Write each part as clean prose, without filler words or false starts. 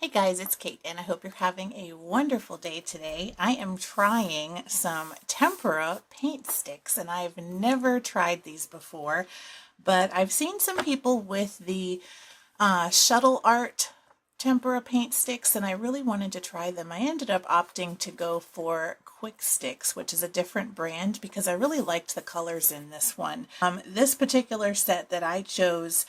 Hey guys, it's Kate and I hope you're having a wonderful day today. I am trying some tempera paint sticks and I've never tried these before, but I've seen some people with the shuttle art tempera paint sticks and I really wanted to try them. I ended up opting to go for Kwik Stix, which is a different brand because I really liked the colors in this one. This particular set that I chose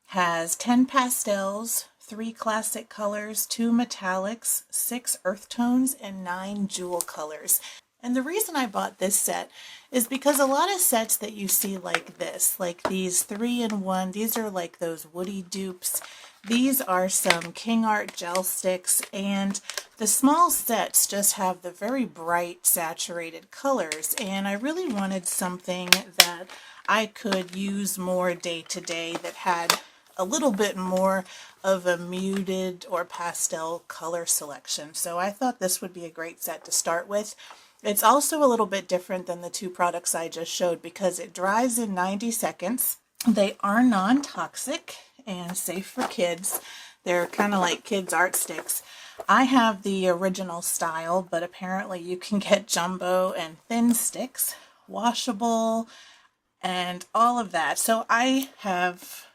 has 10 pastels, 3 classic colors, 2 metallics, 6 earth tones, and 9 jewel colors. And the reason I bought this set is because a lot of sets that you see like this, like these 3-in-1, these are like those woody dupes. These are some King Art gel sticks, and the small sets just have the very bright saturated colors, and I really wanted something that I could use more day to day that had a little bit more of a muted or pastel color selection. So I thought this would be a great set to start with. It's also a little bit different than the two products I just showed because it dries in 90 seconds. They are non-toxic and safe for kids. They're kind of like kids' art sticks. I have the original style, but apparently you can get jumbo and thin sticks, washable, and all of that. So I have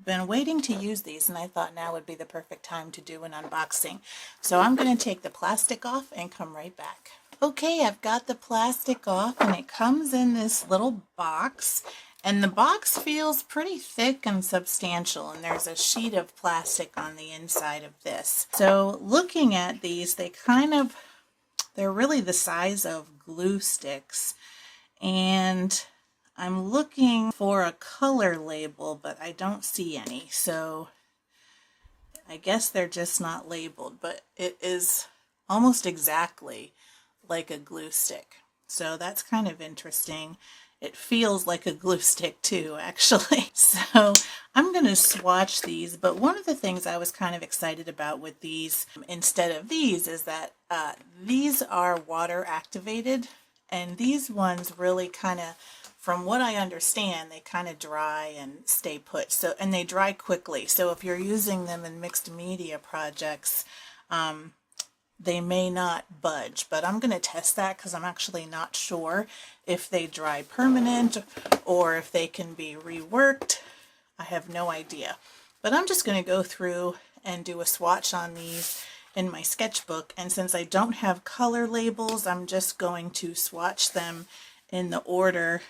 been waiting to use these and I thought now would be the perfect time to do an unboxing. So I'm going to take the plastic off and come right back. Okay, I've got the plastic off and it comes in this little box, and the box feels pretty thick and substantial, and there's a sheet of plastic on the inside of this. So looking at these, they're really the size of glue sticks, and I'm looking for a color label, but I don't see any, so I guess they're just not labeled, but it is almost exactly like a glue stick. So that's kind of interesting. It feels like a glue stick too, actually. So I'm going to swatch these, but one of the things I was kind of excited about with these instead of these is that these are water activated, and these ones really kind of, from what I understand, they kind of dry and stay put. So, and they dry quickly. So if you're using them in mixed media projects, they may not budge, but I'm going to test that because I'm actually not sure if they dry permanent or if they can be reworked. I have no idea. But I'm just going to go through and do a swatch on these in my sketchbook, and since I don't have color labels, I'm just going to swatch them in the order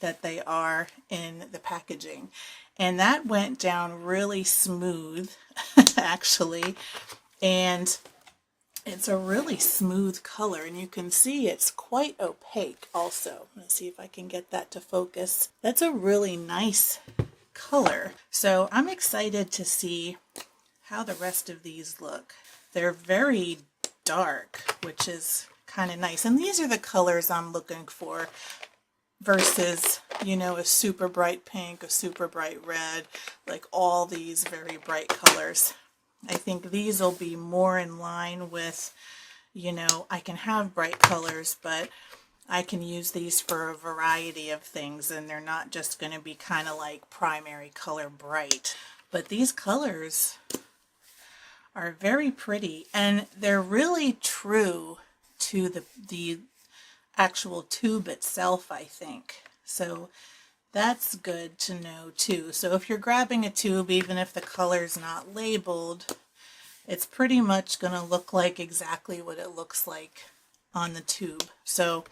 that they are in the packaging. And that went down really smooth, actually, and it's a really smooth color, and you can see it's quite opaque also. Let's see if I can get that to focus. That's a really nice color. So I'm excited to see how the rest of these look. They're very dark, which is kind of nice. And these are the colors I'm looking for versus, you know, a super bright pink, a super bright red, like all these very bright colors. I think these will be more in line with, you know, I can have bright colors, but I can use these for a variety of things, and they're not just going to be kind of like primary color bright. But these colors are very pretty, and they're really true to the actual tube itself, I think. So that's good to know too. So if you're grabbing a tube, even if the color's not labeled, it's pretty much going to look like exactly what it looks like on the tube. So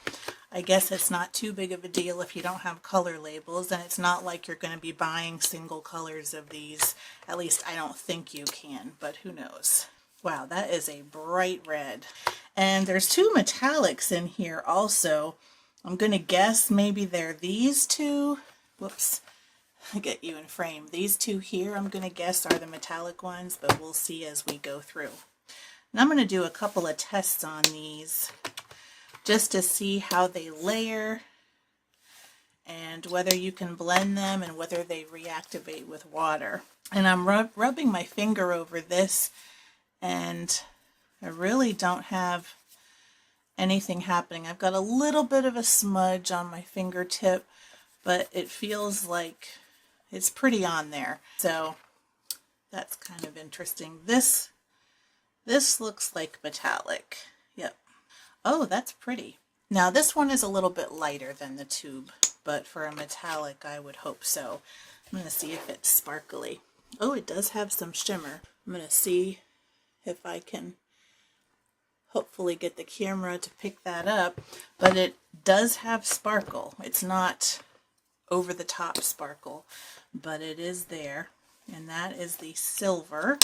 I guess it's not too big of a deal if you don't have color labels, and it's not like you're going to be buying single colors of these. At least I don't think you can, but who knows. Wow, that is a bright red. And there's 2 metallics in here also. I'm going to guess maybe they're these two. Whoops, I'll get you in frame. These 2 here, I'm going to guess, are the metallic ones, but we'll see as we go through. And I'm going to do a couple of tests on these just to see how they layer and whether you can blend them and whether they reactivate with water. And I'm rubbing my finger over this, and I really don't have anything happening. I've got a little bit of a smudge on my fingertip, but it feels like it's pretty on there. So that's kind of interesting. This This looks like metallic. Yep. Oh, that's pretty. Now this one is a little bit lighter than the tube, but for a metallic I would hope so. I'm going to see if it's sparkly. Oh, it does have some shimmer. I'm going to see if I can hopefully get the camera to pick that up, but it does have sparkle. It's not over the top sparkle, but it is there, and that is the silver,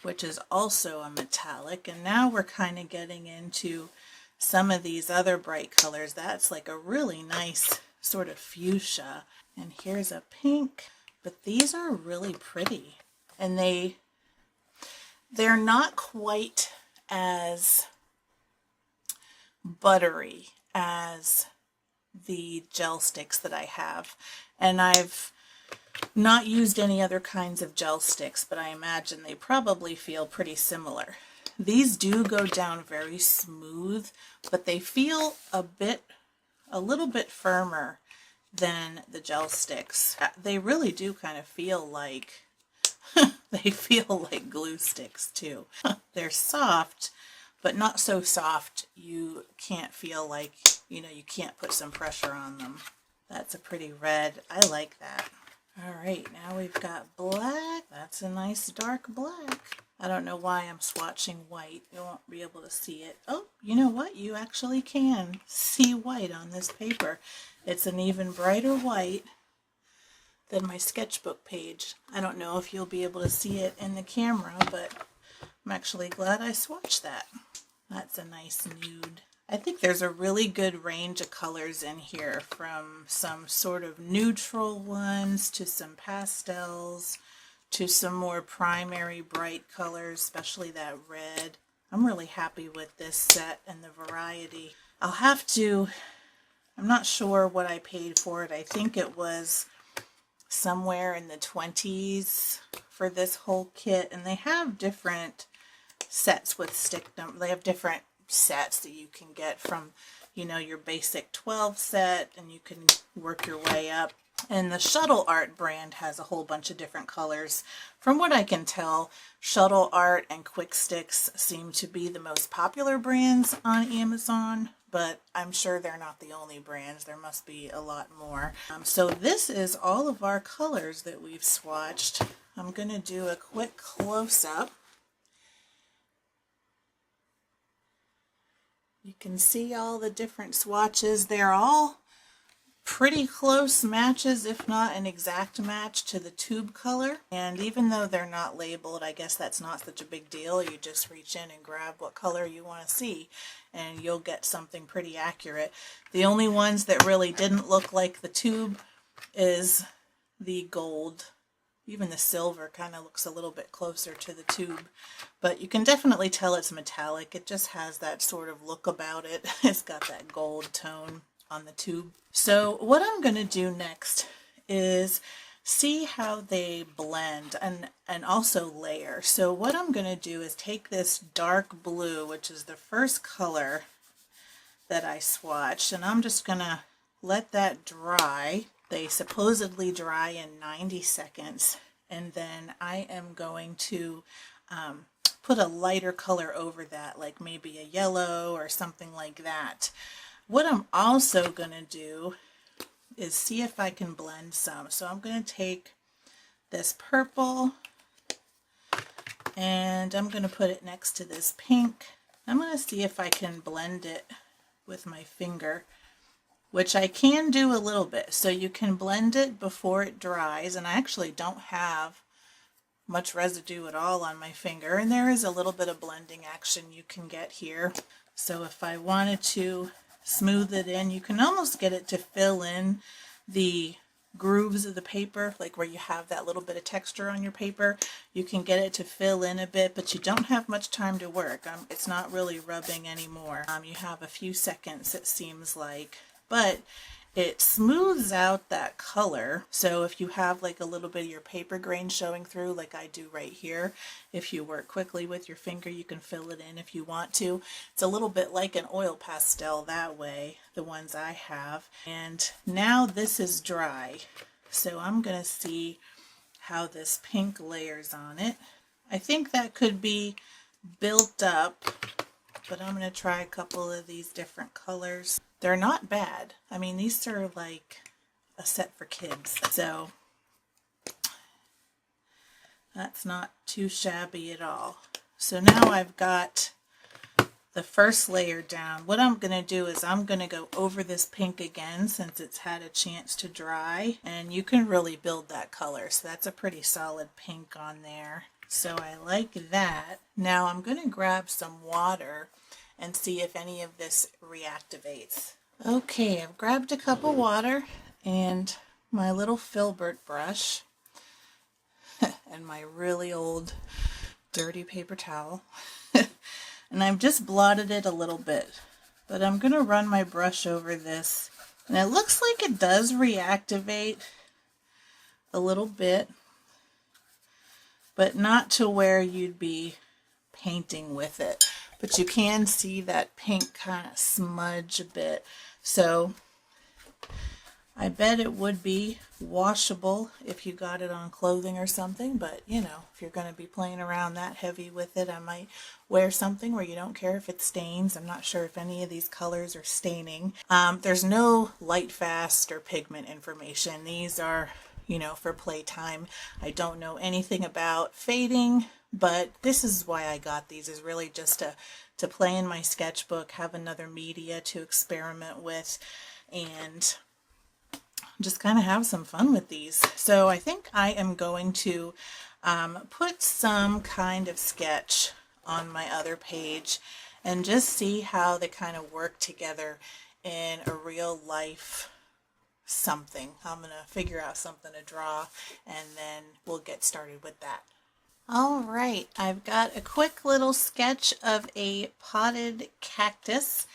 which is also a metallic. And now we're kind of getting into some of these other bright colors. That's like a really nice sort of fuchsia, and here's a pink, but these are really pretty, and they're not quite as buttery as the gel sticks that I have, and I've not used any other kinds of gel sticks, but I imagine they probably feel pretty similar. These do go down very smooth, but they feel a little bit firmer than the gel sticks. They really do kind of feel like they feel like glue sticks too. They're soft, but not so soft you can't feel like, you can't put some pressure on them. That's a pretty red. I like that. All right, now we've got black. That's a nice dark black. I don't know why I'm swatching white. You won't be able to see it. Oh, you know what? You actually can see white on this paper. It's an even brighter white than my sketchbook page. I don't know if you'll be able to see it in the camera, but I'm actually glad I swatched that. That's a nice nude. I think there's a really good range of colors in here, from some sort of neutral ones to some pastels to some more primary bright colors, especially that red. I'm really happy with this set and the variety. I'm not sure what I paid for it. I think it was somewhere in the 20s for this whole kit, and they have different sets with stick number. They have different sets that you can get from, your basic 12 set, and you can work your way up. And the Shuttle Art brand has a whole bunch of different colors. From what I can tell, Shuttle Art and Kwik Stix seem to be the most popular brands on Amazon, but I'm sure they're not the only brands. There must be a lot more. So this is all of our colors that we've swatched. I'm going to do a quick close-up. You can see all the different swatches. They're all pretty close matches, if not an exact match to the tube color. And even though they're not labeled, I guess that's not such a big deal. You just reach in and grab what color you want to see, and you'll get something pretty accurate. The only ones that really didn't look like the tube is the gold. Even the silver kind of looks a little bit closer to the tube, but you can definitely tell it's metallic. It just has that sort of look about it. It's got that gold tone on the tube. So what I'm going to do next is see how they blend and also layer. So what I'm going to do is take this dark blue, which is the first color that I swatched, and I'm just going to let that dry. They supposedly dry in 90 seconds, and then I am going to put a lighter color over that, like maybe a yellow or something like that. What I'm also going to do is see if I can blend some. So I'm going to take this purple and I'm going to put it next to this pink. I'm going to see if I can blend it with my finger, which I can do a little bit. So you can blend it before it dries, and I actually don't have much residue at all on my finger, and there is a little bit of blending action you can get here. So if I wanted to smooth it in, you can almost get it to fill in the grooves of the paper, like where you have that little bit of texture on your paper. You can get it to fill in a bit, but you don't have much time to work. It's not really rubbing anymore. You have a few seconds, it seems like, but it smooths out that color. So if you have like a little bit of your paper grain showing through, like I do right here, if you work quickly with your finger, you can fill it in if you want to. It's a little bit like an oil pastel that way, the ones I have. And now this is dry. So I'm going to see how this pink layers on it. I think that could be built up, but I'm going to try a couple of these different colors. They're not bad. I mean, these are like a set for kids, so that's not too shabby at all. So now I've got the first layer down. What I'm going to do is I'm going to go over this pink again since it's had a chance to dry, and you can really build that color. So that's a pretty solid pink on there. So I like that. Now I'm going to grab some water and see if any of this reactivates. Okay, I've grabbed a cup of water and my little filbert brush and my really old dirty paper towel. And I've just blotted it a little bit, but I'm going to run my brush over this, and it looks like it does reactivate a little bit, but not to where you'd be painting with it. But you can see that pink kind of smudge a bit, so I bet it would be washable if you got it on clothing or something, but you know, if you're going to be playing around that heavy with it, I might wear something where you don't care if it stains. I'm not sure if any of these colors are staining. There's no light fast or pigment information. These are, you know, for playtime. I don't know anything about fading, but this is why I got these, is really just to play in my sketchbook, have another media to experiment with, and just kind of have some fun with these. So I think I am going to put some kind of sketch on my other page and just see how they kind of work together in a real life something. I'm going to figure out something to draw and then we'll get started with that. All right, I've got a quick little sketch of a potted cactus,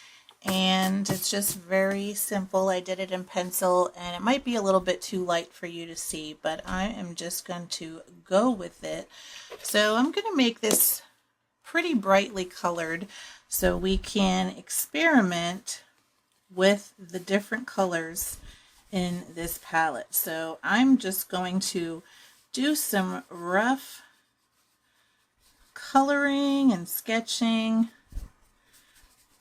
and it's just very simple. I did it in pencil, and it might be a little bit too light for you to see, but I am just going to go with it. So I'm going to make this pretty brightly colored so we can experiment with the different colors in this palette. So I'm just going to do some rough coloring and sketching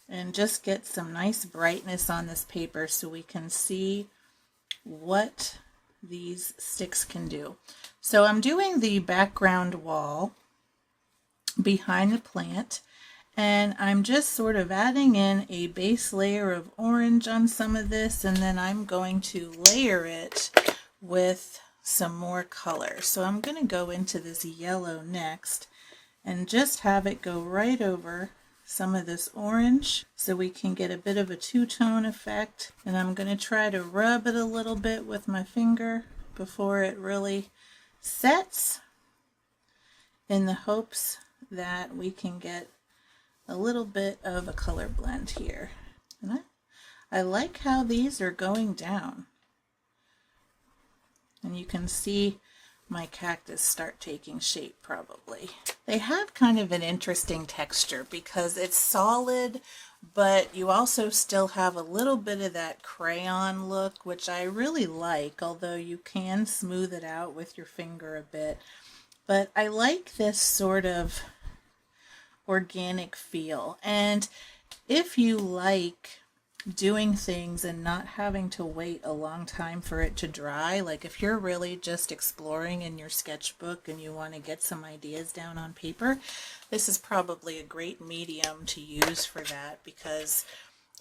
and just get some nice brightness on this paper so we can see what these sticks can do. So I'm doing the background wall behind the plant, and I'm just sort of adding in a base layer of orange on some of this, and then I'm going to layer it with some more color. So I'm going to go into this yellow next and just have it go right over some of this orange so we can get a bit of a two-tone effect. And I'm going to try to rub it a little bit with my finger before it really sets, in the hopes that we can get a little bit of a color blend here. And I like how these are going down. And you can see my cactus start taking shape probably. They have kind of an interesting texture because it's solid, but you also still have a little bit of that crayon look, which I really like, although you can smooth it out with your finger a bit. But I like this sort of organic feel. And if you like doing things and not having to wait a long time for it to dry, like if you're really just exploring in your sketchbook and you want to get some ideas down on paper, this is probably a great medium to use for that because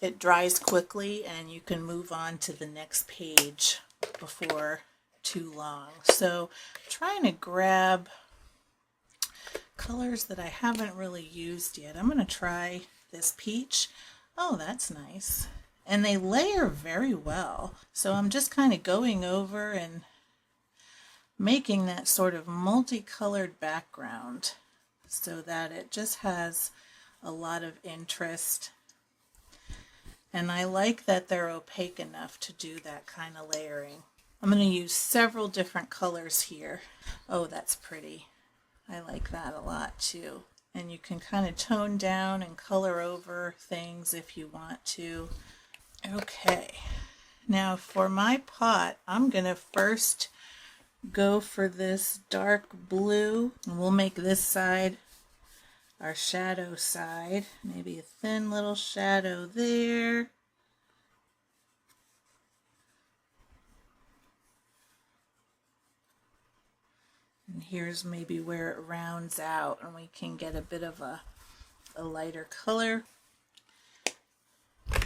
it dries quickly and you can move on to the next page before too long. So I'm trying to grab colors that I haven't really used yet. I'm going to try this peach. Oh, that's nice. And they layer very well. So I'm just kind of going over and making that sort of multicolored background so that it just has a lot of interest. And I like that they're opaque enough to do that kind of layering. I'm going to use several different colors here. Oh, that's pretty. I like that a lot too. And you can kind of tone down and color over things if you want to. Okay, now for my pot, I'm going to first go for this dark blue, and we'll make this side our shadow side. Maybe a thin little shadow there. And here's maybe where it rounds out and we can get a bit of a lighter color.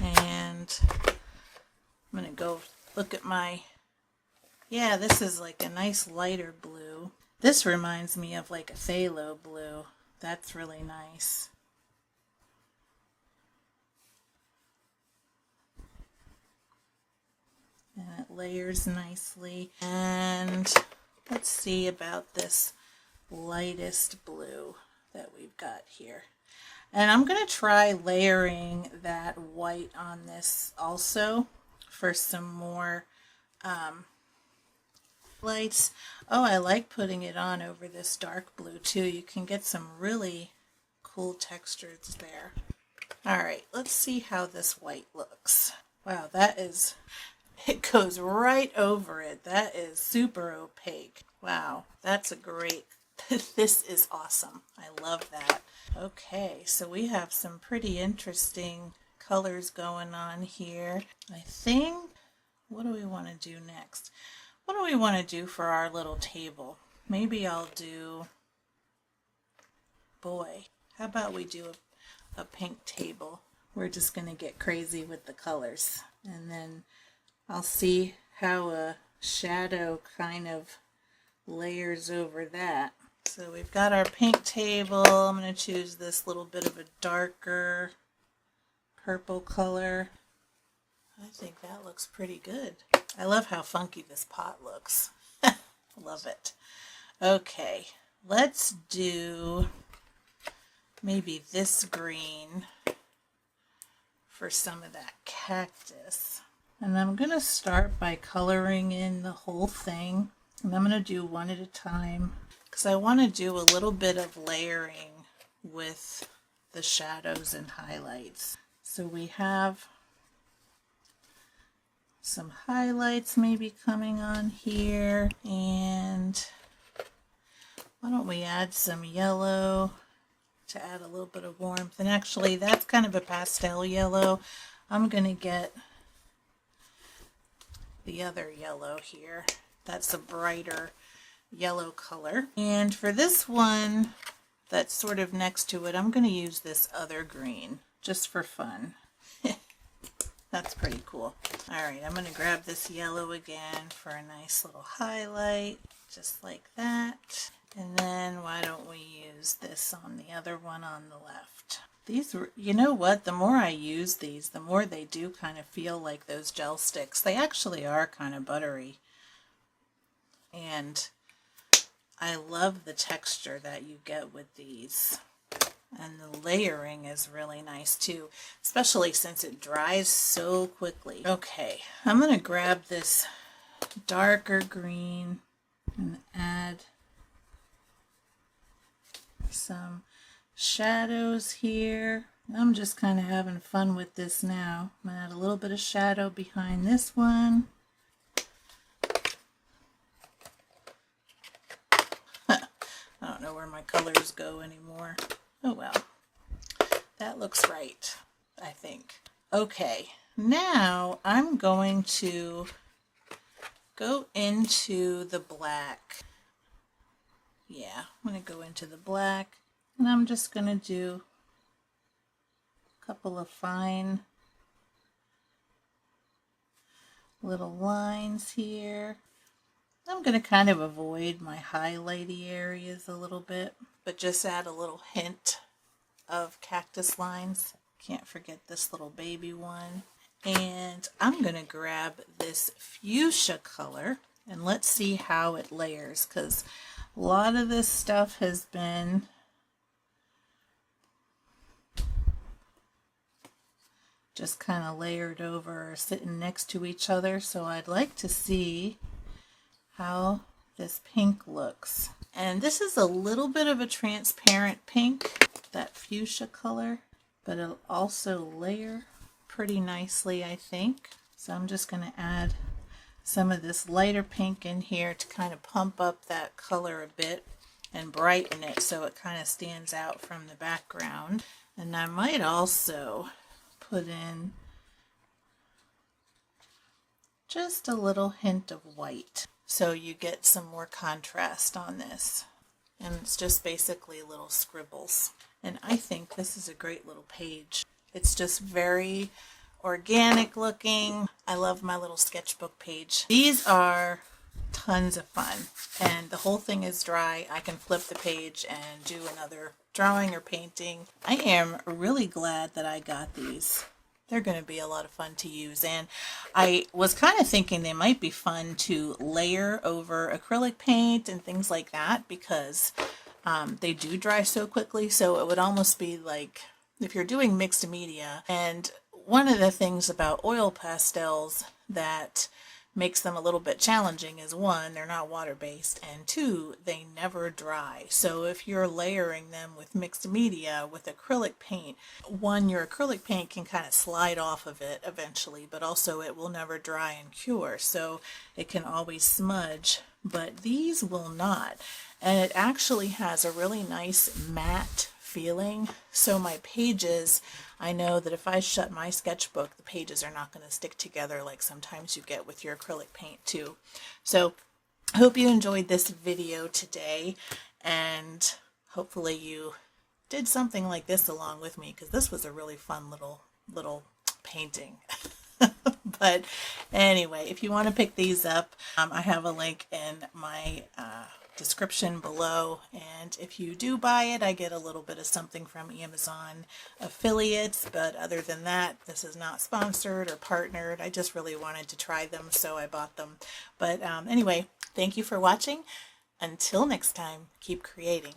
And I'm going to go look at my, yeah, this is like a nice lighter blue. This reminds me of like a phthalo blue. That's really nice. And it layers nicely. And let's see about this lightest blue that we've got here. And I'm going to try layering that white on this also for some more lights. Oh, I like putting it on over this dark blue too. You can get some really cool textures there. All right, let's see how this white looks. Wow, that is, it goes right over it. That is super opaque. Wow, that's a great, this is awesome. I love that. Okay, so we have some pretty interesting colors going on here. I think, what do we want to do next? What do we want to do for our little table? Maybe I'll do, boy, how about we do a pink table? We're just going to get crazy with the colors. And then I'll see how a shadow kind of layers over that. So we've got our pink table. I'm going to choose this little bit of a darker purple color. I think that looks pretty good. I love how funky this pot looks. Love it. Okay, let's do maybe this green for some of that cactus. And I'm going to start by coloring in the whole thing. And I'm going to do one at a time because I want to do a little bit of layering with the shadows and highlights. So we have some highlights maybe coming on here, and why don't we add some yellow to add a little bit of warmth. And actually that's kind of a pastel yellow. I'm going to get the other yellow here. That's a brighter yellow color. And for this one that's sort of next to it, I'm going to use this other green just for fun. That's pretty cool. All right, I'm going to grab this yellow again for a nice little highlight, just like that. And then why don't we use this on the other one on the left? These, you know what, the more I use these, the more they do kind of feel like those gel sticks. They actually are kind of buttery. And I love the texture that you get with these. And the layering is really nice too, especially since it dries so quickly. Okay, I'm going to grab this darker green and add some shadows here. I'm just kind of having fun with this now. I'm going to add a little bit of shadow behind this one. I don't know where my colors go anymore. Oh well, that looks right, I think. Okay, now I'm going to go into the black. Yeah, I'm going to go into the black, and I'm just going to do a couple of fine little lines here. I'm going to kind of avoid my highlighty areas a little bit, but just add a little hint of cactus lines. Can't forget this little baby one. And I'm going to grab this fuchsia color and let's see how it layers, because a lot of this stuff has been just kind of layered over or sitting next to each other. So I'd like to see how this pink looks. And this is a little bit of a transparent pink, that fuchsia color, but it'll also layer pretty nicely, I think. So I'm just going to add some of this lighter pink in here to kind of pump up that color a bit and brighten it so it kind of stands out from the background. And I might also put in just a little hint of white so you get some more contrast on this. And it's just basically little scribbles. And I think this is a great little page. It's just very organic looking. I love my little sketchbook page. These are tons of fun, and the whole thing is dry. I can flip the page and do another drawing or painting. I am really glad that I got these. They're going to be a lot of fun to use, and I was kind of thinking they might be fun to layer over acrylic paint and things like that, because they do dry so quickly. So it would almost be like if you're doing mixed media. And one of the things about oil pastels that makes them a little bit challenging is, one, they're not water-based, and two, they never dry. So if you're layering them with mixed media with acrylic paint, one, your acrylic paint can kind of slide off of it eventually, but also it will never dry and cure, so it can always smudge, but these will not. And it actually has a really nice matte feeling, so my pages, I know that if I shut my sketchbook, the pages are not going to stick together like sometimes you get with your acrylic paint too. So I hope you enjoyed this video today, and hopefully you did something like this along with me, because this was a really fun little painting. But anyway, if you want to pick these up, I have a link in my description below, and if you do buy it, I get a little bit of something from Amazon affiliates, but other than that, this is not sponsored or partnered. I just really wanted to try them, so I bought them. But anyway, thank you for watching. Until next time, keep creating.